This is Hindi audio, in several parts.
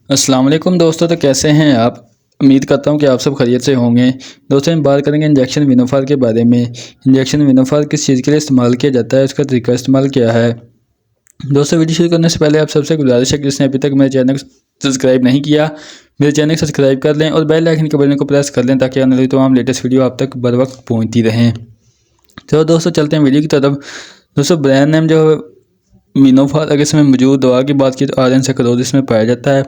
अस्सलाम वालेकुम दोस्तों, तो कैसे हैं आप। उम्मीद करता हूं कि आप सब खैरियत से होंगे। दोस्तों हम बात करेंगे इंजेक्शन विनोफार के बारे में। इंजेक्शन विनोफार किस चीज़ के लिए इस्तेमाल किया जाता है, उसका तरीका इस्तेमाल क्या है। दोस्तों वीडियो शुरू करने से पहले आप सबसे गुजारिश है कि जिसने अभी तक मेरे चैनल को सब्सक्राइब नहीं किया, मेरे चैनल को सब्सक्राइब कर लें और बेल आइकन के बटन को प्रेस कर लें ताकि आने वाली तमाम लेटेस्ट वीडियो आप तक बर वक्त पहुँचती रहें। तो दोस्तों चलते हैं वीडियो की तरफ। दोस्तों ब्रांड नेम जो विनोफार, अगर इसमें मौजूद दवा की बात की तो आर्यन सक्रोज में पाया जाता है।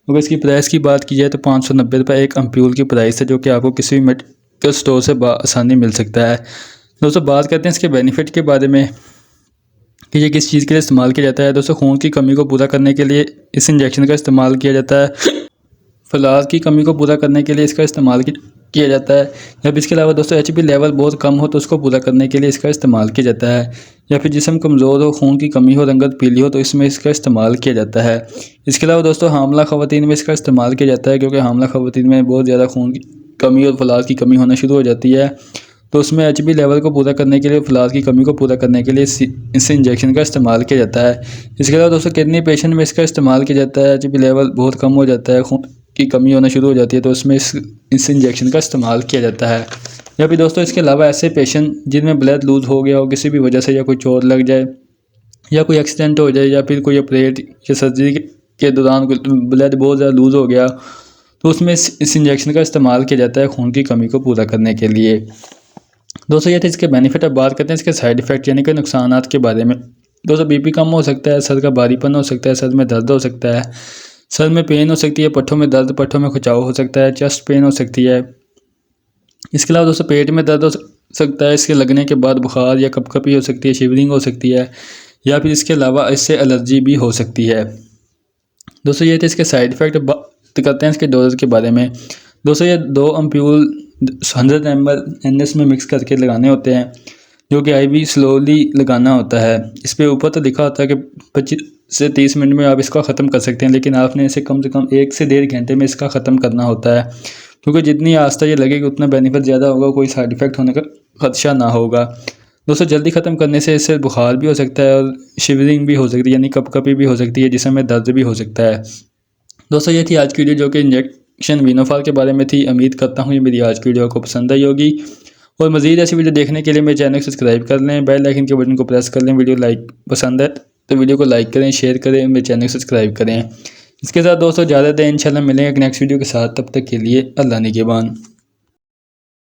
अगर इसकी प्राइस की बात की जाए तो 590 रुपये एक अम्प्यूल की प्राइस है, जो कि आपको किसी भी मेडिकल स्टोर से आसानी मिल सकता है। दोस्तों बात करते हैं इसके बेनिफिट के बारे में कि ये किस चीज़ के लिए इस्तेमाल किया जाता है। दोस्तों खून की कमी को पूरा करने के लिए इस इंजेक्शन का इस्तेमाल किया जाता है। फलाद की कमी को पूरा करने के लिए इसका इस्तेमाल किया जाता है। जब इसके अलावा दोस्तों एचबी लेवल बहुत कम हो तो उसको पूरा करने के लिए इसका इस्तेमाल किया जाता है। या फिर जिस्म कमज़ोर हो, खून की कमी हो, रंगत पीली हो तो इसमें इसका इस्तेमाल किया जाता है। इसके अलावा दोस्तों हामला ख़वातीन में इसका इस्तेमाल किया जाता है, क्योंकि हामला ख़वातीन में बहुत ज़्यादा खून की कमी और फलाद की कमी होना शुरू हो जाती है। तो उसमें एचबी लेवल को पूरा करने के लिए, फलाद की कमी को पूरा करने के लिए इस इंजेक्शन का इस्तेमाल किया जाता है। इसके अलावा दोस्तों किडनी पेशेंट में इसका इस्तेमाल किया जाता है। एचबी लेवल बहुत कम हो जाता है, खून की कमी होना शुरू हो जाती है, तो उसमें इस इंजेक्शन का इस्तेमाल किया जाता है। या फिर दोस्तों इसके अलावा ऐसे पेशेंट जिनमें ब्लड लूज़ हो गया हो किसी भी वजह से, या कोई चोट लग जाए या कोई एक्सीडेंट हो जाए या फिर कोई ऑपरेट या सर्जरी के दौरान ब्लड बहुत ज़्यादा लूज़ हो गया, तो उसमें इस इंजेक्शन का इस्तेमाल किया जाता है खून की कमी को पूरा करने के लिए। दोस्तों ये थे इसके बेनिफिट। अब बात करते हैं इसके साइड इफ़ेक्ट यानी कि नुकसानात के बारे में। दोस्तों बीपी कम हो सकता है, सर का भारीपन हो सकता है, सर में दर्द हो सकता है, सर में पेन हो सकती है, पट्ठों में दर्द, पट्ठों में खिंचाव हो सकता है, चेस्ट पेन हो सकती है। इसके अलावा दोस्तों पेट में दर्द हो सकता है, इसके लगने के बाद बुखार या कपकपी हो सकती है, शिवरिंग हो सकती है, या फिर इसके अलावा इससे एलर्जी भी हो सकती है। दोस्तों ये थे इसके साइड इफ़ेक्ट। बात करते हैं इसके डोज के बारे में। दोस्तों ये 2 अम्प्यूल 100 ml NS में मिक्स करके लगाने होते हैं, जो कि IV स्लोली लगाना होता है। इस पर ऊपर तो लिखा होता है कि 25 से 30 मिनट में आप इसका ख़त्म कर सकते हैं, लेकिन आपने इसे कम से कम 1 से 1.5 घंटे में इसका ख़त्म करना होता है, क्योंकि जितनी आस्था ये लगेगी उतना बेनिफिट ज़्यादा होगा, कोई साइड इफ़ेक्ट होने का खदशा ना होगा। दोस्तों जल्दी ख़त्म करने से इससे बुखार भी हो सकता है और शिवरिंग भी हो सकती है, यानी कपकपी भी हो सकती है, जिसमें दर्द भी हो सकता है। दोस्तों ये थी आज की वीडियो, जो कि इंजेक्शन विनोफार के बारे में थी। उम्मीद करता हूँ ये मेरी आज की वीडियो आपको पसंद आई होगी, और मज़ीद ऐसी वीडियो देखने के लिए मेरे चैनल को सब्सक्राइब कर लें, बेल आइकन के बटन को प्रेस कर लें। वीडियो लाइक पसंद है तो वीडियो को लाइक करें, शेयर करें, मेरे चैनल को सब्सक्राइब करें। इसके साथ दोस्तों ज़्यादा दें, इंशाल्लाह मिलेंगे एक नेक्स्ट वीडियो के साथ। तब तक के लिए अल्लाह निगहबान।